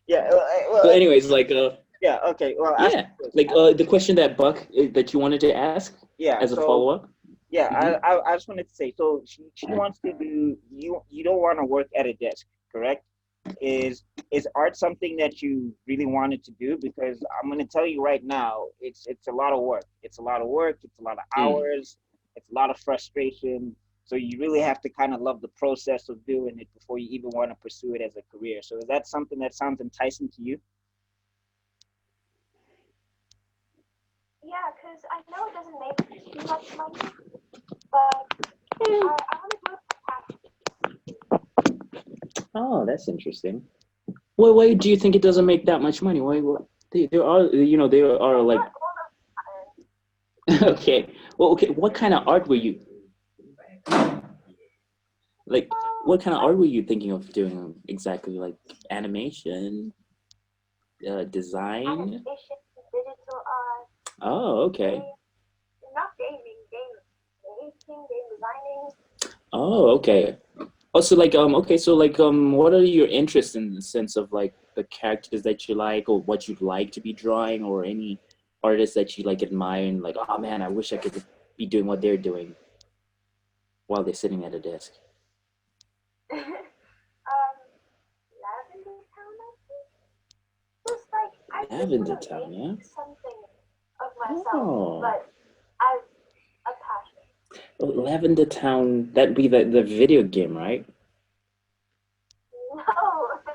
Yeah. But anyways, like yeah. Okay. Well, ask yeah, me first. like the question that Buck that you wanted to ask Yeah. as a So follow up. yeah, Mm-hmm. I just wanted to say. So she wants to do you. You don't want to work at a desk, correct? Is art something that you really wanted to do? Because I'm going to tell you right now, it's a lot of work. It's a lot of work. It's a lot of Mm. hours. It's a lot of frustration. So you really have to kind of love the process of doing it before you even want to pursue it as a career. So is that something that sounds enticing to you? Yeah, because I know it doesn't make too much money, but I want to do it for passion. Oh, that's interesting. Why do you think it doesn't make that much money? Why? There are, there are Like like, not all the time. okay, well, okay, what kind of art were you like? What kind of Like art were you thinking of doing exactly? Like animation, design? animation, digital art, Oh, okay. game, not gaming, game making, game designing. Oh, okay. Also, like, okay, so like, what are your interests in the sense of like the characters that you like, or what you'd like to be drawing, or any artists that you like admire, and like, oh man, I wish I could be doing what they're doing while they're sitting at a desk. Lavender Town, I think. Just like I just want Lavender to Town, make yeah. something of myself, Oh, but as a passion. oh, Lavender Town. That'd be the video game, right? No.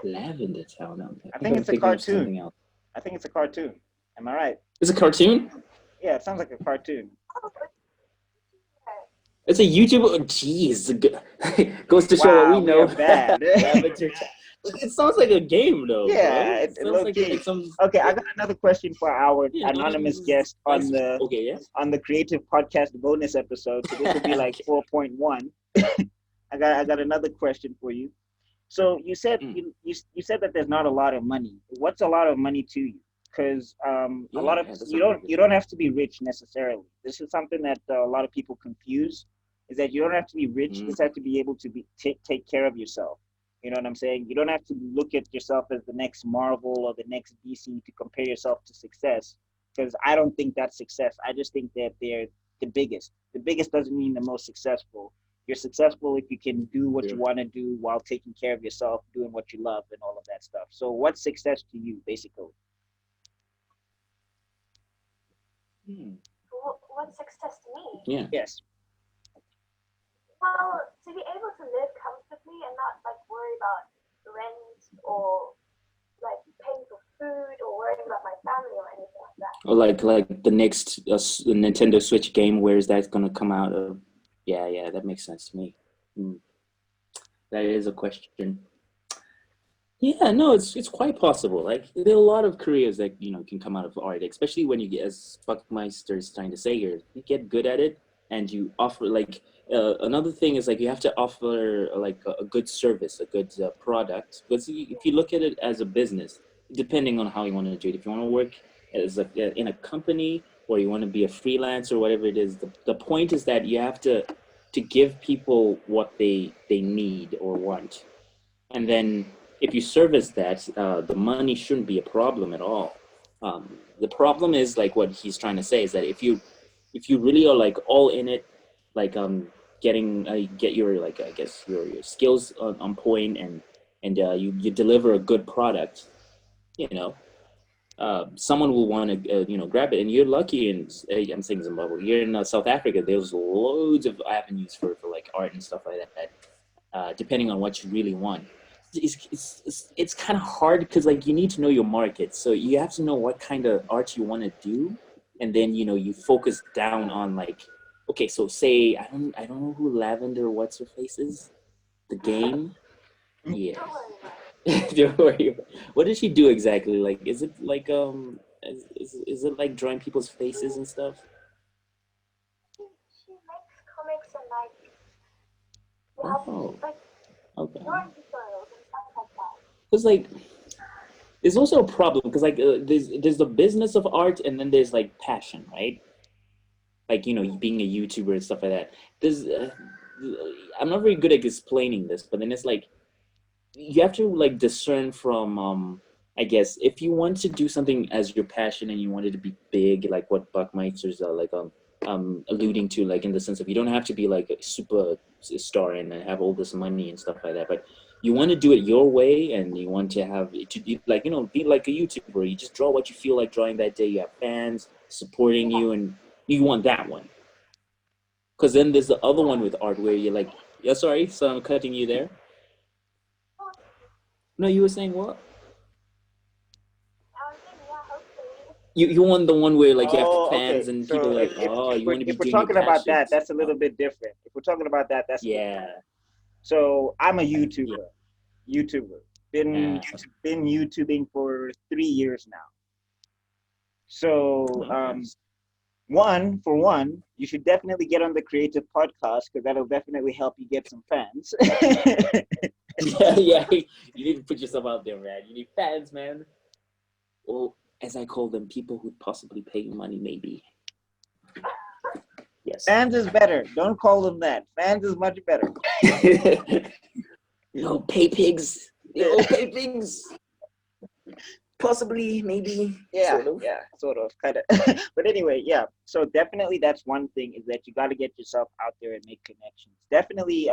Lavender Town. I I think think I'm it's a thinking of cartoon. something else. I think it's a cartoon. Am I right? It's a cartoon. Yeah, it sounds like a cartoon. Oh, but It's a YouTube. Oh, jeez, goes to show what we Wow, we are know. bad. Lavender Town. It sounds like a game, though, bro. Yeah, It sounds low like key. some, Okay, I got another question for our you know, anonymous guest nice. Okay, yeah. on the creative podcast bonus episode. So this will be like Okay. 4.1. I got another question for you. So you said Mm. you said that there's not a lot of money. What's a lot of money to you? Because a Yeah, lot of yeah, that's a very good you don't question. have to be rich necessarily. This is something that a lot of people confuse. Is that you don't have to be rich. Mm, Just have to be able to take care of yourself. You know what I'm saying? You don't have to look at yourself as the next Marvel or the next DC to compare yourself to success. Because I don't think that's success. I just think that they're the biggest. The biggest doesn't mean the most successful. You're successful if you can do what you sure. want to do while taking care of yourself, doing what you love, and all of that stuff. So, what's success to you, basically? Hmm. what's success to me? Yeah. Yes. Well, to be able to live comfortably and not like worry about rent or like paying for food or worrying about my family or anything like that. Or like the next Nintendo Switch game. Where is that gonna come out of? Yeah, yeah, that makes sense to me. Hmm. That is a question. Yeah, no, it's quite possible. Like there are a lot of careers that can come out of art, especially when you get, as Buckmeister is trying to say here, you get good at it, and you offer like another thing is like you have to offer like a good service, a good product. Because if you look at it as a business, depending on how you want to do it, if you want to work as in a company or you want to be a freelance or whatever it is, the point is that you have to give people what they need or want, and then if you service that, the money shouldn't be a problem at all. The problem is like what he's trying to say is that if you really are like all in it, like getting get your like I guess your skills on point, and you deliver a good product, you know, someone will want to grab it, and you're lucky in I'm saying Zimbabwe. You're in South Africa. There's loads of avenues for like art and stuff like that, depending on what you really want. It's kind of hard because like you need to know your market, so you have to know what kind of art you want to do, and then you focus down on like, okay, so say I don't know who Lavender what's her face is, the game. Yeah. Don't worry about it. Don't worry. What does she do exactly? Like, is it like is it like drawing people's faces and stuff? She makes comics and like helps Oh, like okay. drawing tutorials and stuff like that. Because like there's also a problem because like there's the business of art, and then there's like passion, right? Like being a YouTuber and stuff like that. There's I'm not very good at explaining this, but then it's like you have to like discern from I guess if you want to do something as your passion and you want it to be big, like what Buckmeister's alluding to, like in the sense of you don't have to be like a super star and have all this money and stuff like that, but you want to do it your way and you want to have it to be like be like a YouTuber. You just draw what you feel like drawing that day. You have fans supporting Yeah, you, and you want that one. Because then there's the other one yeah. with art where you're like, yeah, sorry, so I'm cutting you there. Oh, No, you were saying what? I was saying, yeah, hopefully. You want the one where like you have Oh, fans okay. and people So are like, oh, you want to be if we're doing your talking about that, passions. that's a little bit different. If we're talking about that, that's a little Yeah, different. So I'm a yeah, YouTuber. Been yeah. been YouTubing for 3 years now. So Oh, nice. one, you should definitely get on the creative podcast because that'll definitely help you get some fans. Yeah, yeah. You need to put yourself out there, man. You need fans, man. Well, as I call them, people who'd possibly pay you money, maybe. Yes. Fans is better. Don't call them that. Fans is much better. No, pay pigs. No, pay pigs. Possibly, maybe, Yeah, sort of. yeah, sort of, kind of. But anyway, yeah. So definitely, that's one thing is that you got to get yourself out there and make connections. Definitely.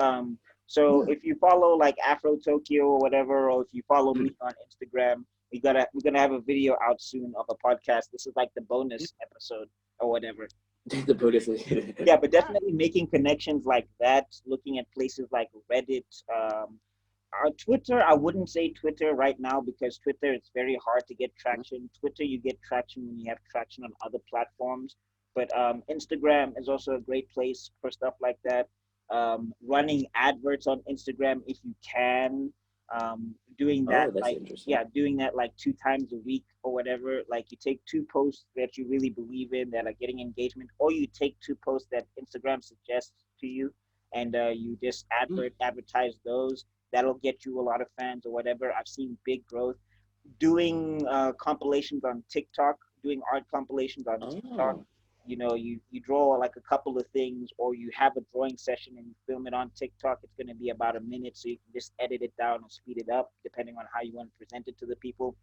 So Yeah. if you follow like Afro Tokyo or whatever, or if you follow Mm. me on Instagram, we're gonna have a video out soon of a podcast. This is like the bonus episode or whatever. The bonus. Yeah, but definitely making connections like that, looking at places like Reddit, Twitter, I wouldn't say Twitter right now because Twitter it's very hard to get traction. Twitter, you get traction when you have traction on other platforms. But Instagram is also a great place for stuff like that. Running adverts on Instagram if you can. Doing that Oh, that's like interesting. yeah, doing that like 2 times a week or whatever. Like you take two posts that you really believe in that are getting engagement, or you take two posts that Instagram suggests to you, and you just Mm. advertise those. That'll get you a lot of fans or whatever. I've seen big growth doing compilations on TikTok, doing art compilations on TikTok. Oh. You draw like a couple of things, or you have a drawing session and you film it on TikTok. It's going to be about a minute, so you can just edit it down and speed it up depending on how you want to present it to the people.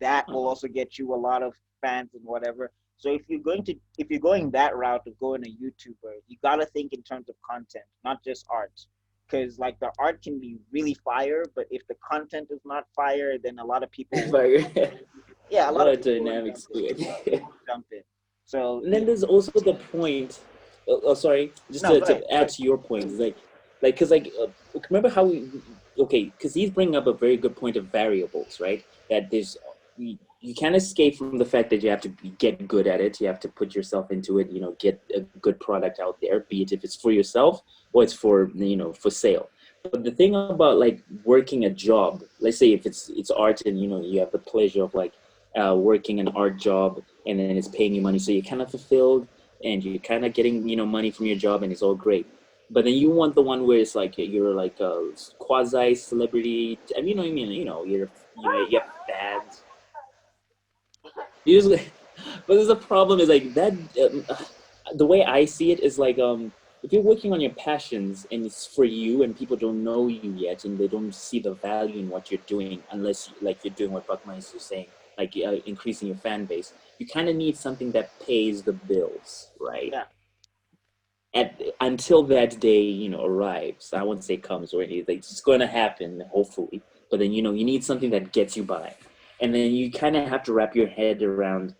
That will Oh. also get you a lot of fans and whatever. So if you're going that route of going a YouTuber, you gotta think in terms of content, not just art. Because like the art can be really fire, but if the content is not fire, then a lot of people will But yeah, a a lot lot of of people will jump dynamics in. to it. Jump in. So And then there's also the point. Oh, sorry, just no, go to ahead. Go add ahead. to your point, it's because remember how okay, because he's bringing up a very good point of variables, right? That you can't escape from the fact that you have to get good at it. You have to put yourself into it. Get a good product out there, be it if it's for yourself or it's for for sale. But the thing about like working a job, let's say if it's art and you have the pleasure of like working an art job and then it's paying you money, so you're kind of fulfilled and you're kind of getting money from your job and it's all great. But then you want the one where it's like you're like a quasi celebrity. I mean, what I mean, you have fans. Usually, but there's a problem is like that. The way I see it is like if you're working on your passions and it's for you and people don't know you yet and they don't see the value in what you're doing unless like you're doing what Buckminster is saying, like increasing your fan base, you kind of need something that pays the bills, right? Yeah, Until that day arrives. I wouldn't say comes or anything. It's going to happen hopefully, but then you need something that gets you by, and then you kind of have to wrap your head around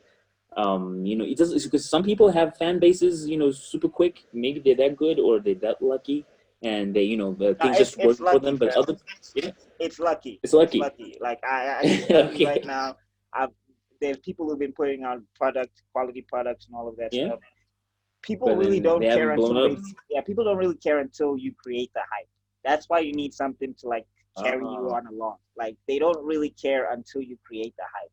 it does because some people have fan bases super quick. Maybe they're that good or they're that lucky and they the things it's just it's work for lucky, them, but fam. other yeah, It's lucky. it's It's lucky. lucky. Like I can tell you right Okay. now, I've there's people who've been putting out quality products and all of that Yeah, stuff. People but really then they don't care haven't blown until up. they yeah, people don't really care until you create the hype. That's why you need something to like carry you Oh. on along. Like they don't really care until you create the hype.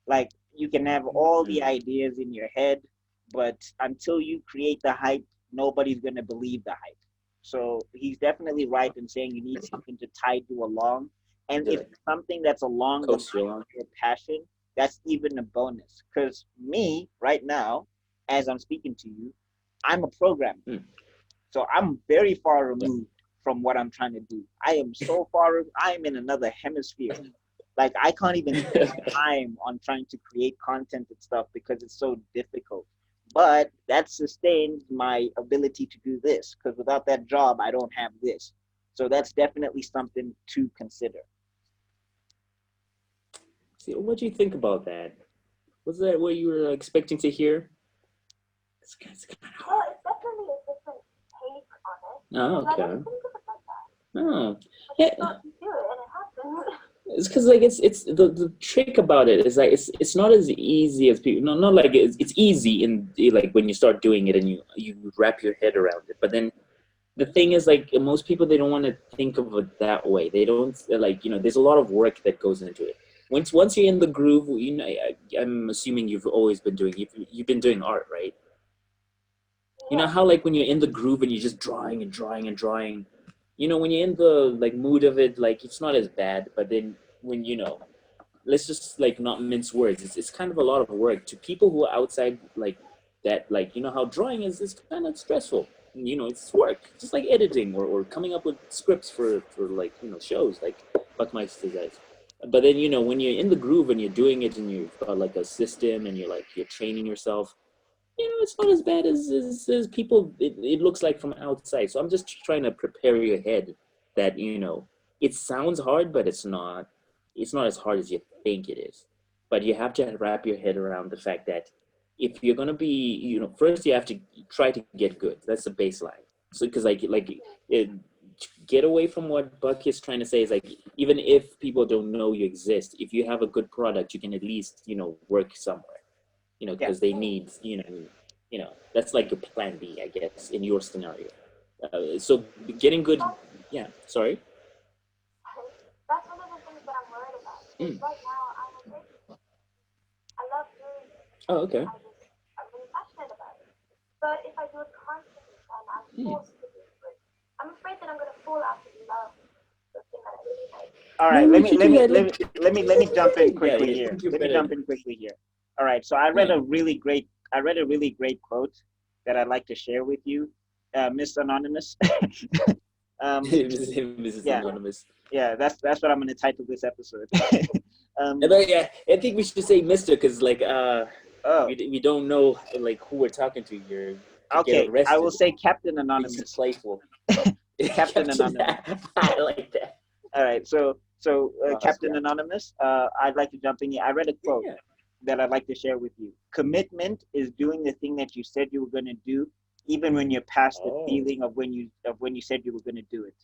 Like you can have all the Mm. ideas in your head, but until you create the hype, nobody's gonna believe the hype. So he's definitely right in saying you need something to tide you along. And They're if like something that's along the coast you line along. of your passion, that's even a bonus. Because me, right now, as I'm speaking to you, I'm a programmer. Mm. So I'm very far Yeah. removed from what I'm trying to do. I am so far, I'm in another hemisphere. Like I can't even spend time on trying to create content and stuff because it's so difficult. But that sustains my ability to do this because without that job, I don't have this. So that's definitely something to consider. See, what do you think about that? Was that what you were expecting to hear? It's kind of Well, hard. it's definitely a different take on it. Oh, Because I okay. never think of it like that. Oh, I yeah. just thought you do it and it happens. It's because like it's the trick about it is like it's not as easy as people. No, not like it's easy in like when you start doing it and you wrap your head around it. But then the thing is like most people they don't want to think of it that way. They don't like there's a lot of work that goes into it. Once you're in the groove, I'm assuming you've always been doing you've been doing art, right? You know Yeah. how like when you're in the groove and you're just drawing and drawing and drawing, when you're in the like mood of it, like it's not as bad. But then when let's just like not mince words. It's kind of a lot of work to people who are outside like that. Like how drawing is kind of stressful. It's work, just like editing or coming up with scripts for like shows like Buckmeister does. But then when you're in the groove and you're doing it and you've got like a system and you're training yourself, it's not as bad as people it looks like from outside. So I'm just trying to prepare your head that it sounds hard, but it's not as hard as you think it is. But you have to wrap your head around the fact that if you're gonna be, first you have to try to get good. That's the baseline. So because it, get away from what Buck is trying to say is like even if people don't know you exist, if you have a good product, you can at least work somewhere. Yeah. Because they need, that's like your plan B, I guess, in your scenario. So getting good, That's, yeah. Sorry. that's one of the things that I'm worried about. Because Mm. right now I'm okay. I love doing it. Oh, And okay. I'm really passionate about it. But if I do it constantly and I'm Mm. forced to do it, I'm afraid that I'm going to fall out of love with the thing that I really like. All right, No, you should do that. let me jump in Yeah, quickly yeah. here. Think you're Let me better. jump in quickly here. All right, so Yeah. I read a really great quote that I'd like to share with you, Miss Anonymous. Mrs. Yeah, Anonymous. yeah, that's what I'm gonna title this episode. And then, yeah, I think we should say Mister because like Oh, we don't know like who we're talking to here. Could get okay. I will arrested. say Captain Being so Anonymous. playful. Captain Captain. Anonymous. I like that. All right, Captain Yeah. Anonymous. I'd like to jump in here. I read a quote Yeah. that I'd like to share with you. Commitment is doing the thing that you said you were going to do, even when you're past the Oh. feeling of when you said you were going to do it.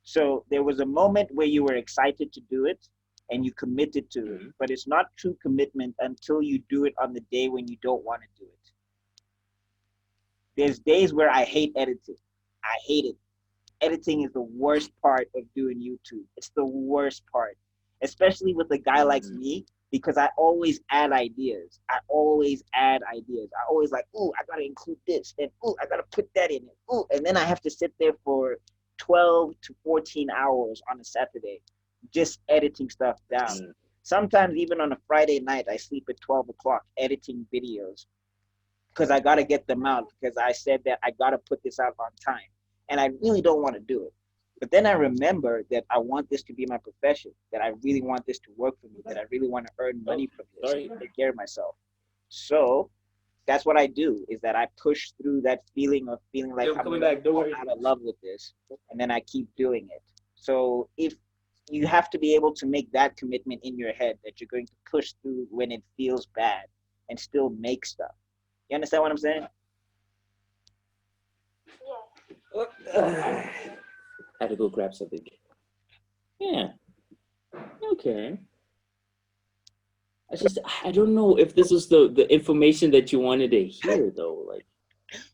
So there was a moment where you were excited to do it and you committed to it, Mhm. but it's not true commitment until you do it on the day when you don't want to do it. There's days where I hate editing. I hate it. Editing is the worst part of doing YouTube. It's the worst part, especially with a guy like Mhm. me, because I always add ideas. I always add ideas. I always like, oh, I gotta include this, and oh, I gotta put that in it. Oh, and then I have to sit there for 12 to 14 hours on a Saturday, just editing stuff down. Mhm. Sometimes even on a Friday night, I sleep at 12 o'clock editing videos because I gotta get them out because I said that I gotta put this out on time, and I really don't want to do it. But then I remember that I want this to be my profession, that I really want this to work for me, that I really want to earn Oh, money from this sorry. and take care of myself. So that's what I do is that I push through that feeling of feeling like I'm I'm coming gonna back. Don't fall worry. out of love with this, and then I keep doing it. So if you have to be able to make that commitment in your head that you're going to push through when it feels bad and still make stuff. You understand what I'm saying? Yeah. I had to go grab something. Yeah. Okay. I don't know if this was the information that you wanted to hear though. Like,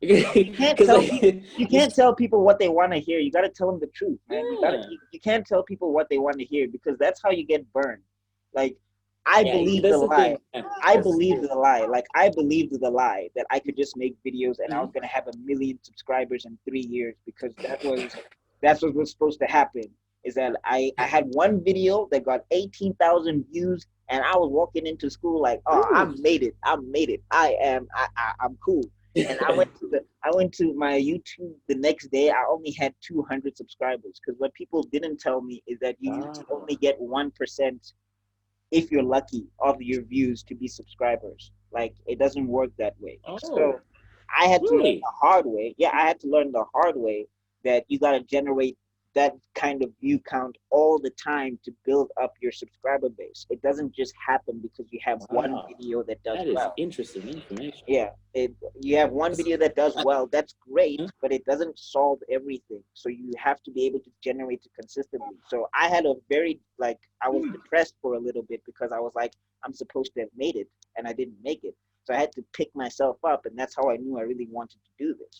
You can't because tell like people you can't tell people what they want to hear. You got to tell them the truth, man. yeah, You can't tell people what they want to hear because that's how you get burned. Like I yeah, believed the that's the lie. thing. Yeah, I that's believed true. the lie. Like I believed the lie that I could just make videos and I was Mhm. gonna have 1 million subscribers in 3 years because that's what was supposed to happen. Is that I had one video that got 18,000 views and I was walking into school like, oh, I Ooh. made it. I made it. I'm cool. And I went to my YouTube the next day. I only had 200 subscribers because what people didn't tell me is that you need to Wow. only get 1%. if you're lucky, of your views to be subscribers. Like it doesn't work that way. Oh, So I had to learn really? the hard way. Yeah, I had to learn the hard way that you got to generate that kind of view count all the time to build up your subscriber base. It doesn't just happen because you have one Wow, video that does that is well. interesting information. Yeah, you have one video that does I- well, that's great, huh? but it doesn't solve everything. So you have to be able to generate it consistently. So I had a very, like, I was depressed for a little bit because I was like, I'm supposed to have made it and I didn't make it. So I had to pick myself up, and that's how I knew I really wanted to do this.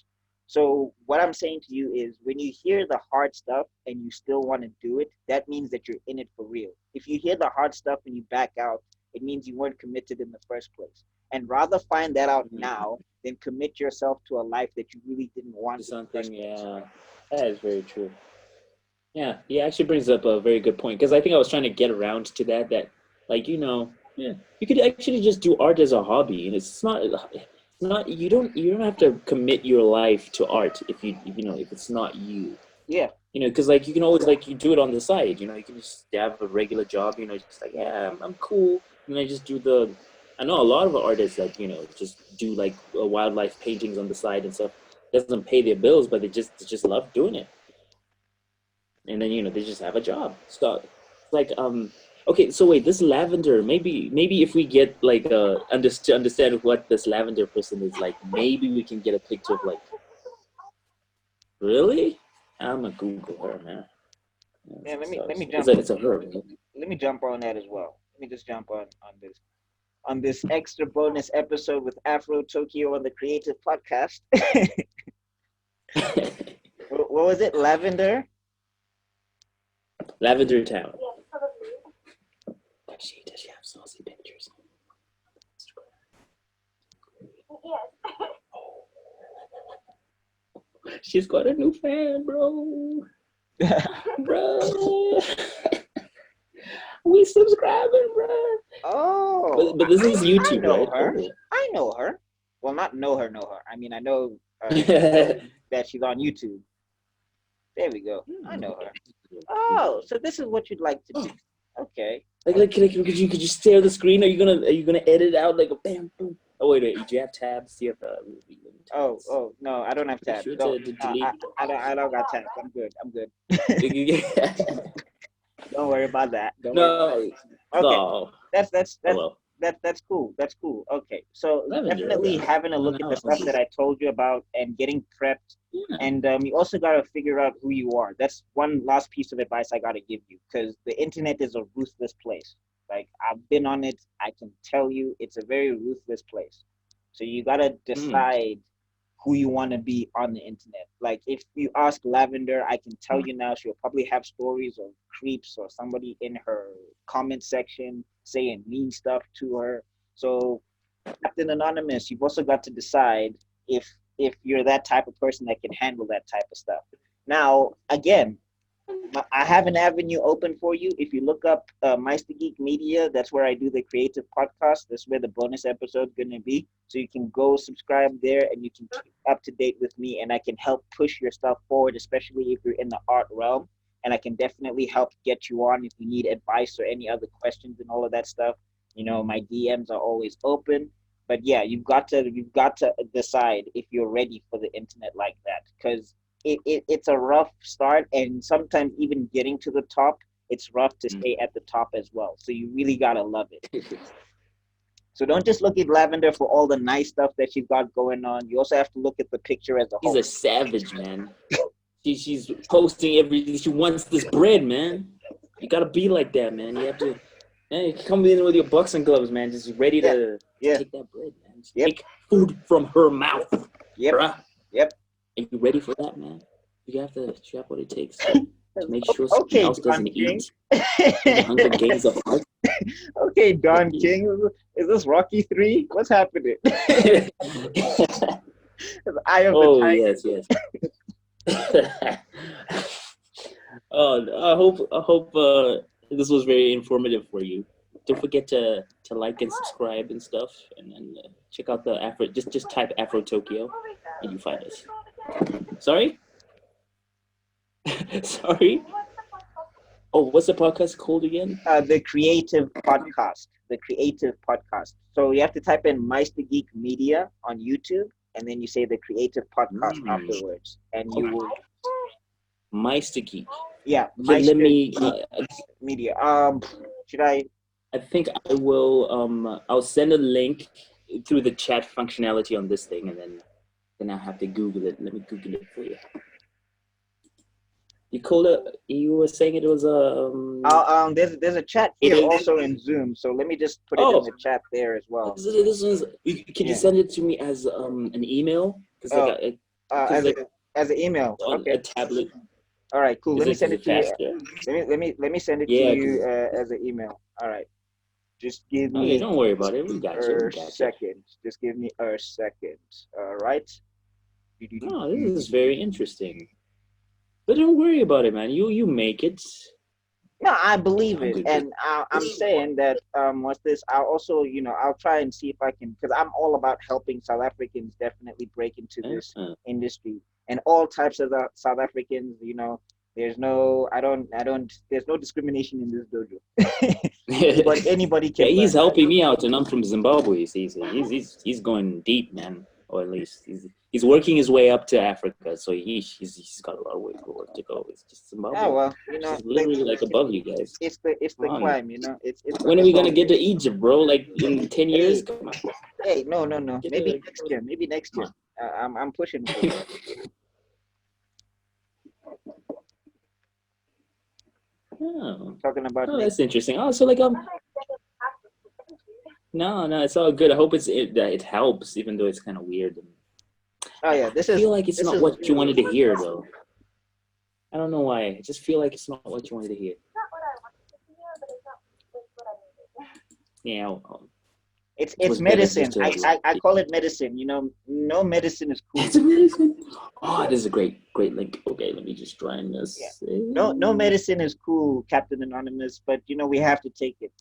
So what I'm saying to you is, when you hear the hard stuff and you still want to do it, that means that you're in it for real. If you hear the hard stuff and you back out, it means you weren't committed in the first place. And rather find that out Mhm. now than commit yourself to a life that you really didn't want To in the something, first place. yeah, that is very true. Yeah, he actually brings up a very good point because I think I was trying to get around to that. That, like, yeah, you could actually just do art as a hobby, and it's not you don't have to commit your life to art if it's not you. Yeah, Because like you can always like you do it on the side. You can just have a regular job. Just like, yeah, I'm cool, and I just do the. I know a lot of artists that just do like wildlife paintings on the side and stuff. Doesn't pay their bills, but they just love doing it, and then they just have a job. So it's like okay, so wait, this lavender, maybe if we get like understand what this lavender person is like, maybe we can get a picture of like, really. I'm gonna Google her, man. yeah. Let me So let me it's jump a, on. it's a her, right? Let me jump on that as well. Let me just jump on this extra bonus episode with Afro Tokyo on the Creative Podcast. What was it? Lavender. Lavender Town. Yes, probably. Does she have saucy pictures? Yes. She's got a new fan, bro. Bro. We subscribing, bro. Oh, But this is I YouTube, know right? her. Oh. I know her. Well, not know her. I mean, I know that she's on YouTube. There we go. I know her. Oh, so this is what you'd like to do. Okay. Like, could you stare at the screen? Are you gonna edit out like a bam boom? Oh wait, do you have tabs? Do you have Oh, no, I don't have Make tabs. sure No, to no, delete. I don't got tabs. I'm good. I'm good. Don't worry about that. Don't worry about No, that. Okay. no. That's that's Oh that's well. that's cool. That's cool. Okay. So Lavender. definitely Okay. having a No, look at the no. stuff that I told you about and getting prepped. Yeah. And you also got to figure out who you are. That's one last piece of advice I got to give you, because the internet is a ruthless place. Like, I've been on it. I can tell you it's a very ruthless place. So you got to Mm. decide who you want to be on the internet. Like, if you ask Lavender, I can tell you now, she'll probably have stories of creeps or somebody in her comment section saying mean stuff to her. So, Captain Anonymous, you've also got to decide if you're that type of person that can handle that type of stuff. Now, again, I have an avenue open for you. If you look up Meister Geek Media, that's where I do the creative podcast. That's where the bonus episode is going to be. So you can go subscribe there and you can keep up to date with me, and I can help push your stuff forward, especially if you're in the art realm. And I can definitely help get you on if you need advice or any other questions and all of that stuff. My DMs are always open. But yeah, you've got to decide if you're ready for the internet like that, because it's a rough start, and sometimes even getting to the top, it's rough to stay at the top as well. So you really gotta love it. So don't just look at Lavender for all the nice stuff that she's got going on. You also have to look at the picture as a She's whole. a savage, man. She's posting everything. She wants this bread, man. You gotta be like that, man. You have to. Man, you come in with your boxing gloves, man. Just ready Yeah, to yeah, take that bread, man. Just yep, take food from her mouth, yep, bruh. yep. Are you ready for that, man? You have what it takes to make sure someone Okay, else Don doesn't King. eat. The Hunger Games of art. Okay, Don King. Is this Rocky 3? What's happening? The Eye of the Oh Tiger. yes, yes. Oh, I hope this was very informative for you. Don't forget to like and subscribe and stuff, and then check out the Afro. Just type Afro Tokyo, and you find us. Sorry, sorry. Oh, what's the podcast called again? The Creative Podcast. The Creative Podcast. So you have to type in Meister Geek Media on YouTube, and then you say the Creative Podcast afterwards, and you will. Meister Geek. Yeah, Okay, let Meister me. Geek Media. Should I? I think I will. I'll send a link through the chat functionality on this thing, and then I have to Google it. Let me Google it for you. You called it. You were saying it was There's a chat here 8 also in Zoom, so let me just put it in the chat there as well. This one's. Can you send it to me as an email? Because as an email. on Okay. a tablet. All right. Cool. Let me send it to you. Faster? Let me send it to you as an email. All right. Just give me. Okay, don't worry about it. We got you. Second. Just give me a second. All right. Oh, this is very interesting. But don't worry about it, man. You make it. No, I believe it, and I'm saying that what's this? I'll also, I'll try and see if I can, because I'm all about helping South Africans definitely break into this industry, and all types of South Africans. There's no, there's no discrimination in this dojo. But anybody can. Yeah, he's helping me out, and I'm from Zimbabwe. He's going deep, man. Or at least he's working his way up to Africa, so he's got a lot of way to go. It's just Zimbabwe. Yeah, well, it's literally like above you guys. It's the climb, It's when are we gonna get to Egypt, bro? Like in 10 years? Come on. Hey, no. Maybe next year. I'm pushing for it. Oh, talking about. Oh, that's interesting. Oh, so like No, it's all good. I hope it helps, even though it's kind of weird. Oh yeah, I feel like it's not what you wanted to hear, though. I don't know why. I just feel like it's not what you wanted to hear. It's not what I wanted to hear, but it's not what I needed. Yeah. It's medicine. I call it medicine. No medicine is cool. It's a medicine. Oh, this is a great link. Okay, let me just try this. Yeah. No medicine is cool, Captain Anonymous. But we have to take it.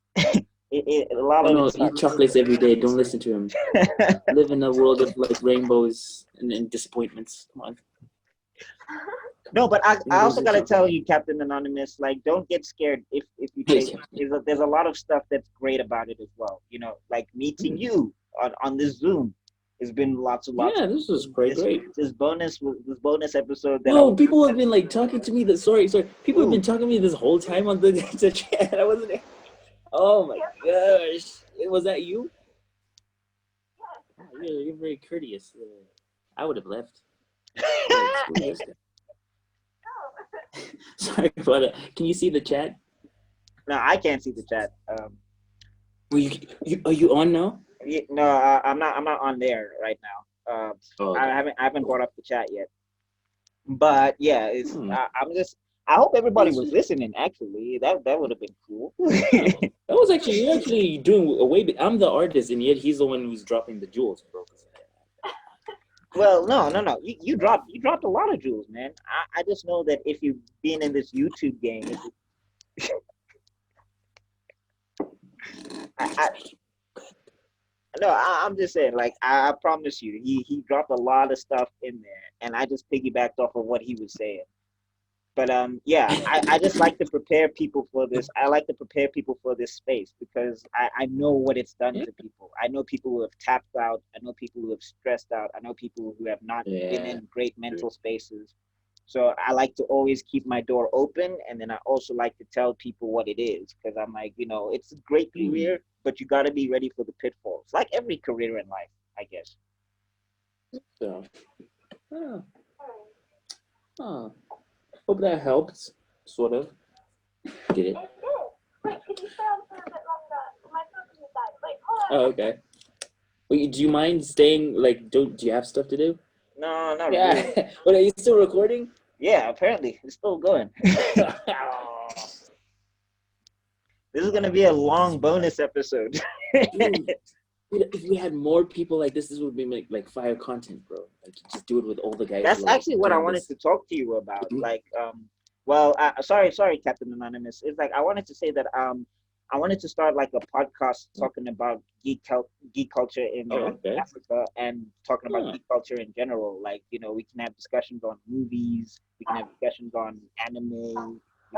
A lot of eat chocolates every day. Don't listen to him. Live in a world of like rainbows and disappointments. Come on. No, but I also gotta tell you, Captain Anonymous, like don't get scared if you take it. There's a lot of stuff that's great about it as well. Like meeting you on this Zoom. It's been lots. Yeah, this is great. This bonus episode. People have been like talking to me. Sorry. People have been talking to me this whole time on the chat. I wasn't there. Oh my gosh! Was that you? Oh, you're very courteous. I would have left. Sorry about that. Can you see the chat? No, I can't see the chat. Are you on now? No, I'm not on there right now. Okay. I haven't brought up the chat yet. But yeah, it's. I hope everybody was listening. Actually, that would have been cool. That was you're actually doing a way. I'm the artist, and yet he's the one who's dropping the jewels, bro. Well, no. You dropped a lot of jewels, man. I just know that if you've been in this YouTube game, I'm just saying. Like I promise you, he dropped a lot of stuff in there, and I just piggybacked off of what he was saying. But yeah, I just like to prepare people for this. I like to prepare people for this space because I know what it's done to people. I know people who have tapped out. I know people who have stressed out. I know people who have not been in great mental spaces. So I like to always keep my door open, and then I also like to tell people what it is because I'm like, it's a great career, but you got to be ready for the pitfalls, like every career in life, I guess. So, hope that helps, sort of. Did it? It did. Wait, could you stay on for a bit longer? My phone is died. Wait, hold on. Oh, okay. Wait, do you mind staying? Like, do you have stuff to do? No, not really. But are you still recording? Yeah, apparently it's still going. This is gonna be a long bonus episode. Dude, if we had more people like this would be like fire content, bro. Like, just do it with all the guys. That's actually what I wanted to talk to you about. Like, sorry, Captain Anonymous. It's like I wanted to say that I wanted to start like a podcast talking about geek culture in Africa and talking about geek culture in general. Like, we can have discussions on movies, we can have discussions on anime, we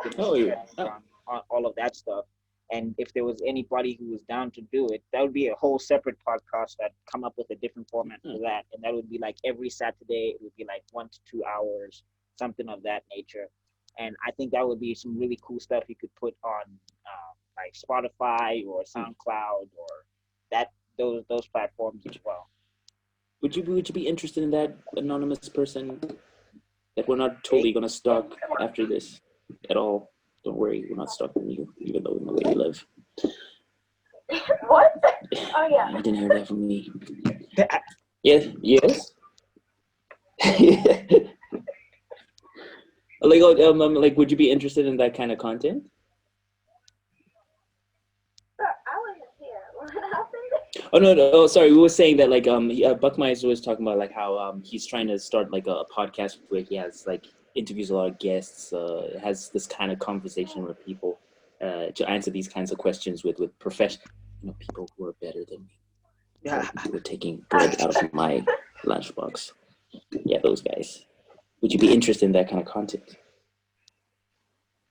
can have discussions on on all of that stuff. And if there was anybody who was down to do it, that would be a whole separate podcast that come up with a different format for that. And that would be like every Saturday, it would be like 1 to 2 hours, something of that nature. And I think that would be some really cool stuff you could put on like Spotify or SoundCloud or that those platforms as well. Would you be interested in that, anonymous person? That we're not totally gonna stalk after this at all. Don't worry, we're not stalking you, even though we know where you live. What? Oh yeah. You didn't hear that from me. Yes. Yes. Like, would you be interested in that kind of content? Sir, I wasn't here. What happened? Oh no! Oh, sorry. We were saying that like Buckmeister was talking about like how he's trying to start like a podcast where he has like interviews a lot of guests, has this kind of conversation with people to answer these kinds of questions with professional, people who are better than me. Yeah. Who are taking bread out of my lunchbox. Yeah, those guys. Would you be interested in that kind of content?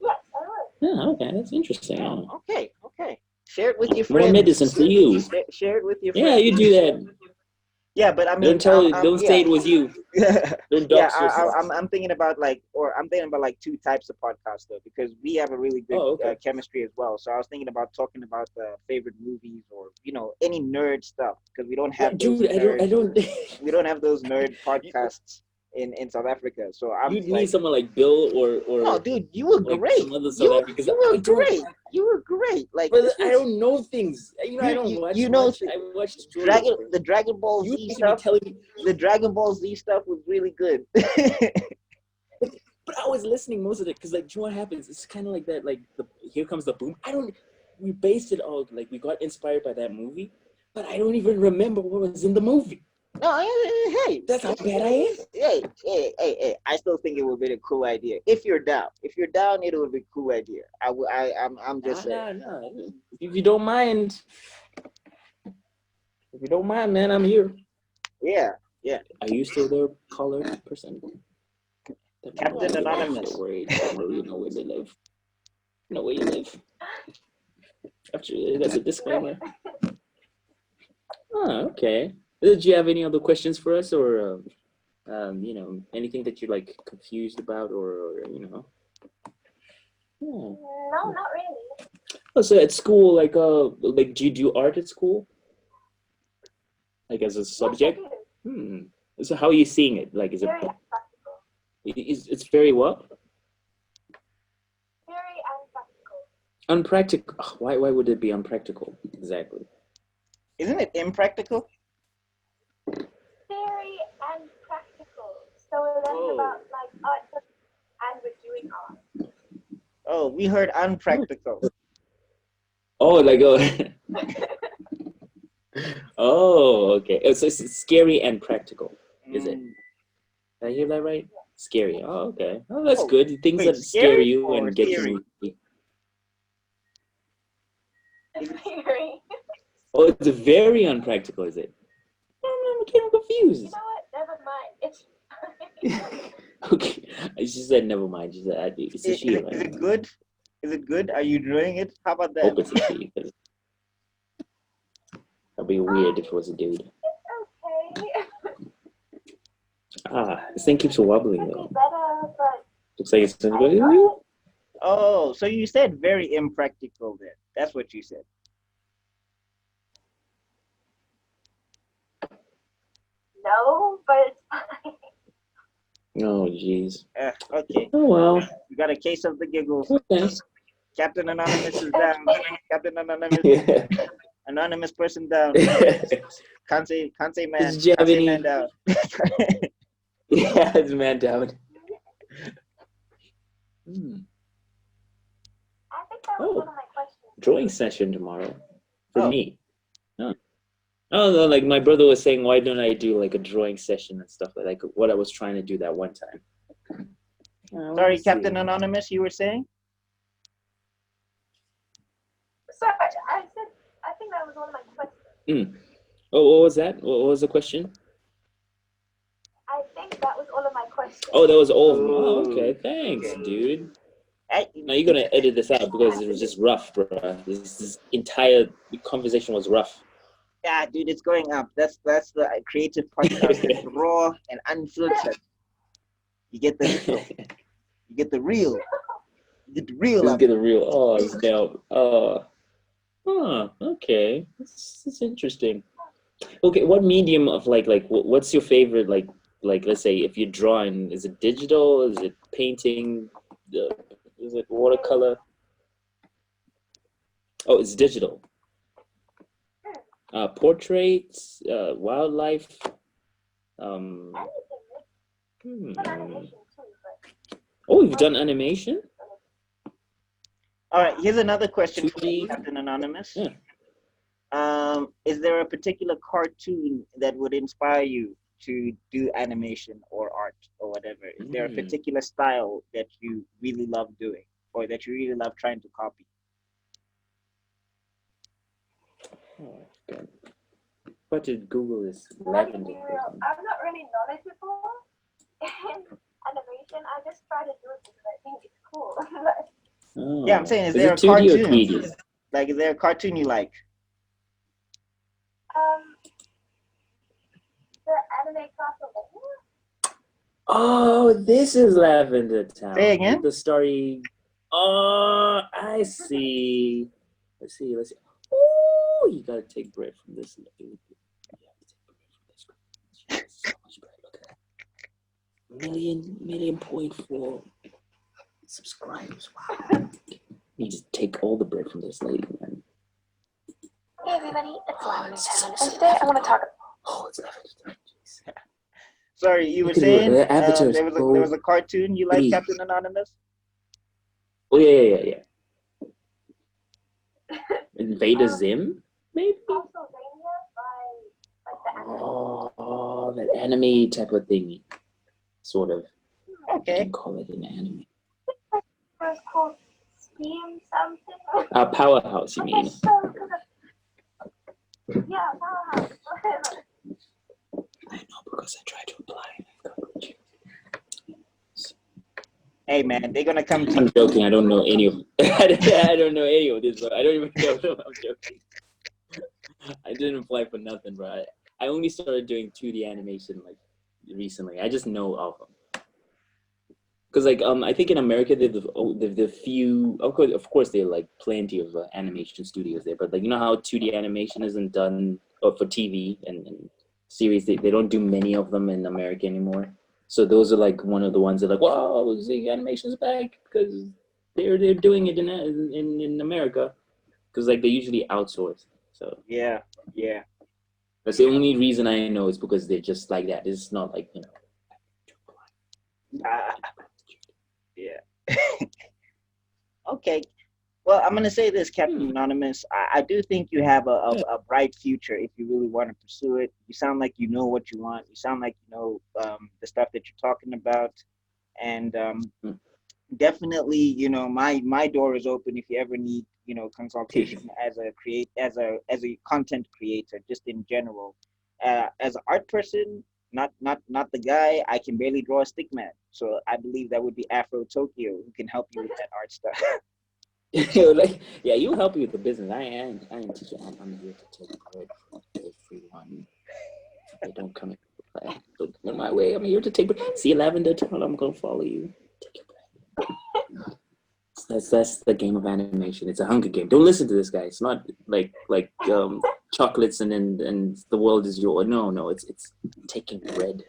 Yes, I would. Yeah, okay, that's interesting. Oh, okay. Share it with your friends. More medicine for you. Share it with your friends. Yeah, you do that. Yeah, but I mean, don't say it was you. Don't dox yourself. I'm thinking about like two types of podcasts though, because we have a really good chemistry as well. So I was thinking about talking about the favorite movies or any nerd stuff, because we don't have those I don't. we don't have those nerd podcasts in South Africa. So you need someone like Bill or no, dude, you were like great. Some other South Africans. You were great. Like, but I don't know things. I don't watch. Much. I watched the Dragon Ball Z stuff. The Dragon Ball Z stuff was really good. But I was listening most of it because, like, do you know what happens? It's kind of like that. Like, Here Comes the Boom. We based it all, like, we got inspired by that movie, but I don't even remember what was in the movie. No, hey, that's how bad I am. Hey, I still think it would be a cool idea if you're down. If you're down, it would be a cool idea. I'm just saying. No. If you don't mind, man, I'm here. Yeah. Are you still there, caller person? Captain Anonymous. Don't worry, you know where they live. You know where you live. Actually, that's a disclaimer. Oh, okay. Did you have any other questions for us, or anything that you're like confused about, or No, not really. Oh, so at school, like do you do art at school? Like as a subject? Yes, So how are you seeing it? Like, is it? Very practical. It's very what? Very unpractical. Unpractical. Why would it be unpractical? Exactly. Isn't it impractical? Very unpractical. So we're learning about like art and we're doing art. Oh, we heard unpractical. Oh, like oh, okay. So it's scary and practical, is it? Did I hear that right? Yeah. Scary. Oh, okay. Oh, that's good. Things that scare you and get you. Very. Oh, it's very unpractical, is it? I'm getting confused. You know what? Never mind. It's fine. Okay. She said never mind. She said it's a she, right? Is it good? Is it good? Are you enjoying it? How about that? Hope it's a she. That'd be weird if it was a dude. It's okay. This thing keeps wobbling though. Better, but looks like it's gonna go. Oh, so you said very impractical then. That's what you said. No, but it's fine. Oh, jeez. Okay. Oh, well. We got a case of the giggles. Okay. Captain Anonymous is down. Captain Anonymous. Yeah. Anonymous person down. Can't say man. Did you have any? Man down. Yeah, it's man down. I think that was one of my questions. Drawing session tomorrow for me. Oh no, like my brother was saying, why don't I do like a drawing session and stuff like what I was trying to do that one time. Sorry, Captain Anonymous, you were saying? Sorry, I think that was one of my questions. Oh, what was that? What was the question? I think that was all of my questions. Oh, that was all. Oh, okay, thanks, dude. No, you're gonna edit this out because it was just rough, bro. This entire conversation was rough. Yeah, dude, it's going up. That's the creative podcast. It's raw and unfiltered. You get the real. You get the real. You get the real. Let's get a real. Oh, snap. Okay. That's interesting. Okay, what medium of what's your favorite let's say if you're drawing, is it digital? Is it painting? Is it watercolor? Oh, it's digital. Portraits, wildlife. Hmm. Oh, you've done animation? All right, here's another question for 2D? Captain Anonymous. Yeah. Is there a particular cartoon that would inspire you to do animation or art or whatever? Is there a particular style that you really love doing or that you really love trying to copy? Oh, God. What did Google this? Let me be real. I'm not really knowledgeable in animation. I just try to do it because I think it's cool. Oh. Yeah, I'm saying, is Is there it a 2D or cartoon? 3D? Like, is there a cartoon you like? The anime Castlevania. Oh, this is Lavender Town. Say again? The story. Oh, I see. Let's see. Oh, you gotta take bread from this. You have to take bread from this. So much bread. Look at that. 1.4 subscribers. Wow. You just take all the bread from this lady, man. Hey everybody, it's Lavender Town, and today I want to talk. Oh, it's Lavender Town. Sorry, you were Look at saying the avatars, there was a cartoon you like, pretty. Captain Anonymous? Oh yeah. Invader Zim, maybe. Castlevania by the anime. Oh, that anime type of thingy, sort of. You Okay. can call it an anime. It's called Steam something. Powerhouse, you mean? Yeah, Powerhouse. I know because I tried to apply. Hey man, they're gonna come to I'm joking. I don't know any of. I don't know any of this, bro. I don't even know. I'm joking. I didn't apply for nothing, bro. I only started doing 2D animation like recently. I just know of them. Because I think in America the few, of course there are like plenty of animation studios there, but like you know how 2D animation isn't done for TV and series, they don't do many of them in America anymore. So those are like one of the ones that are like, wow, the animation's back because they're doing it in America because like they usually outsource. So yeah. that's the only reason I know is because they're just like that. It's not like Yeah. Okay. Well, I'm gonna say this, Captain Anonymous. I do think you have a bright future if you really want to pursue it. You sound like you know what you want. You sound like you know the stuff that you're talking about, and definitely, you know, my door is open if you ever need, you know, consultation as a content creator, just in general. As an art person, not the guy. I can barely draw a stick man, so I believe that would be Afro Tokyo who can help you with that art stuff. like, yeah, you help me with the business. I ain't teaching. I'm here to take bread from everyone. They don't come in play. Don't come my way. I'm here to take bread. See Lavender Town, I'm gonna follow you. Take your bread. That's the game of animation. It's a Hunger Game. Don't listen to this guy. It's not like chocolates and the world is yours. No, it's taking bread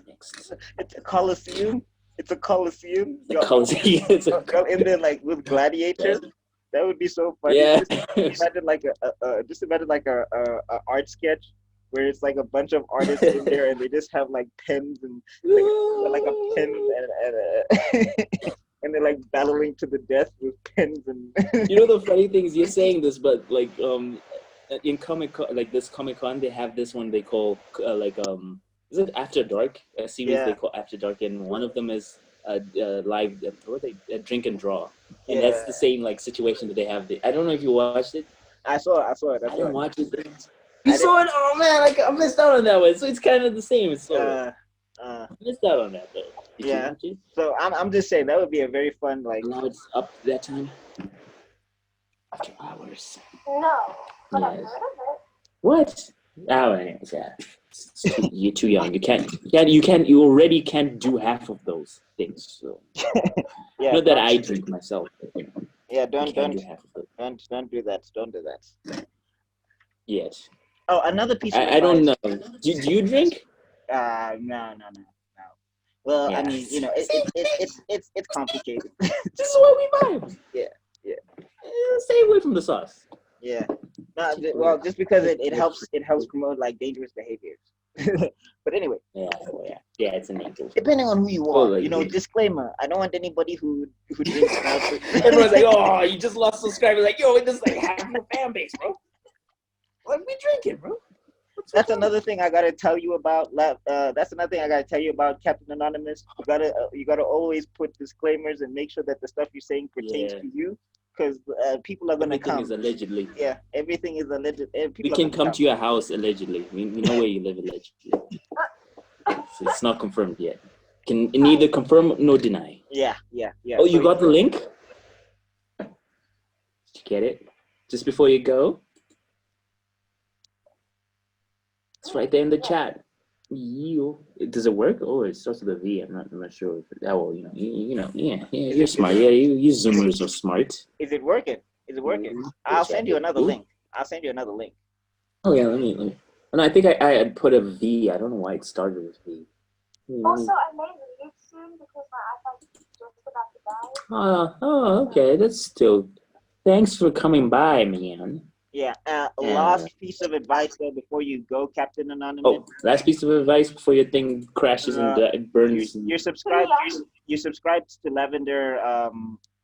next. It's a coliseum. It's a coliseum. It's Y'all in there like with gladiators. That would be so funny. Yeah. Just imagine like a art sketch where it's like a bunch of artists in there and they just have like pens and like a pen and and they're like battling to the death with pens and. You know the funny thing is you're saying this, but like in Comic-Con, like this Comic-Con, they have this one they call is it After Dark? A series they call After Dark, and one of them is live. Drink and Draw, and that's the same like situation that they have. I don't know if you watched it. I saw it. I didn't watch it. You saw it? Oh man, I missed out on that one. So it's kind of the same. It's sort of. Missed out on that though. Did you Yeah. watch it? So I'm just saying that would be a very fun like. Now it's up to that time. After hours. No, but I've Yes. heard of it. What? Oh, anyways, yeah. You're too young. You already can't do half of those things. So Yeah. not that I drink myself. But, Yeah. you Don't can't do half of those. don't do that. Don't do that. Yes. Oh, another piece of I don't advice. know. Do you drink? No. Well, I Yeah. mean, it's complicated. This is why we buy. Yeah. Stay away from the sauce. Yeah. No, well, just because it helps promote like dangerous behaviors. But anyway, Yeah, yeah, it's an angel. depending on who you Oh, are, like, disclaimer: I don't want anybody who drinks. everyone's like, "Oh, you just lost subscribers." Like, yo, this is like half your fan base, bro. Let me drink it, bro. That's another thing I gotta tell you about. That's another thing I gotta tell you about Captain Anonymous. You gotta always put disclaimers and make sure that the stuff you're saying pertains to you, because people are gonna Everything come. is allegedly. Yeah, everything is alleged. We can come to your house allegedly. We know where you live allegedly. So it's not confirmed yet. Can neither confirm nor deny. Yeah. Oh, you got the link? Did you get it? Just before you go? It's right there in the chat. Does it work? Oh, it starts with a V. I'm not sure. Well, you're smart. Yeah, you Zoomers are smart. Is it working? I'll send you another link. Oh yeah, let me. And I think I had put a V. I don't know why it started with V. Also, I may leave soon because my iPad is just about to die. Oh, okay. That's still. Thanks for coming by, man. Yeah. Last piece of advice though before you go, Captain Anonymous. Oh, last piece of advice before your thing crashes and it burns. You're subscribed. You subscribed to Lavender.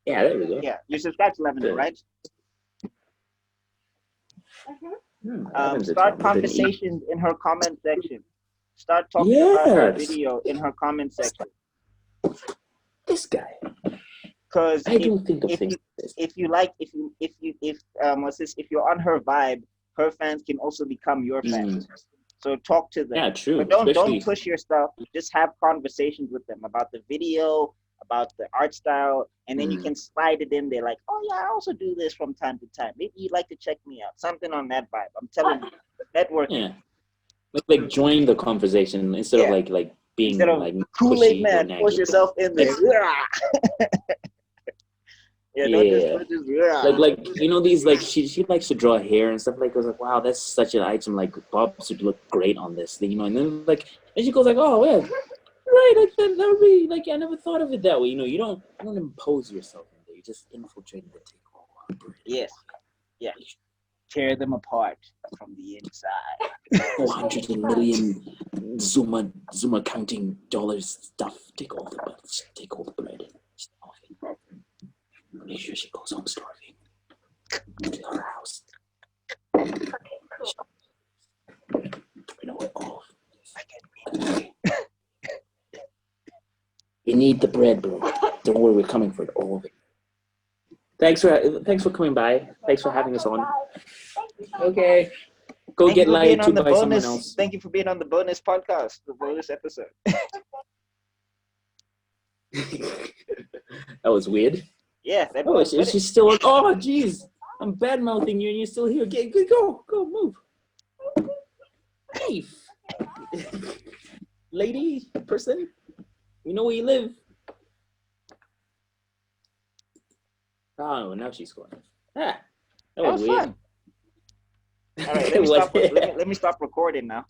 Yeah, there we go. Yeah, you subscribed to Lavender, right? Start conversations in her comment section. Start talking about her video in her comment section. This guy. Because I don't think of things. If you're on her vibe, her fans can also become your fans. So talk to them. Yeah, true. But don't push your stuff. Just have conversations with them about the video, about the art style, and then you can slide it in there like, oh yeah, I also do this from time to time. Maybe you'd like to check me out. Something on that vibe. I'm telling you, networking. Yeah. Like join the conversation instead of like being like Kool-Aid man, push yourself in there. Yeah, don't just like these like she likes to draw hair and stuff like. I was like, wow, that's such an item. Like Bob would look great on this thing, and then and she goes like, oh yeah, right. Like that would be like I never thought of it that way. You don't impose yourself in there. You just infiltrate and take over. Yes, yeah. Tear them apart from the inside. 400 million Zuma counting dollars stuff. Take all the bread. Make sure she goes home starving. To her house. You need the bread, bro. Don't worry, we're coming for all of it. Thanks for coming by. Thanks for having us on. Okay. Go get lied to by someone else. Thank you for being on the bonus podcast, the bonus episode. That was weird. Yeah. She's still on. Oh, jeez. I'm bad mouthing you and you're still here. Okay, go, move. Leave. Lady, person, we know where you live. Oh, now she's going. That was weird. Fun. All right, let me stop recording now.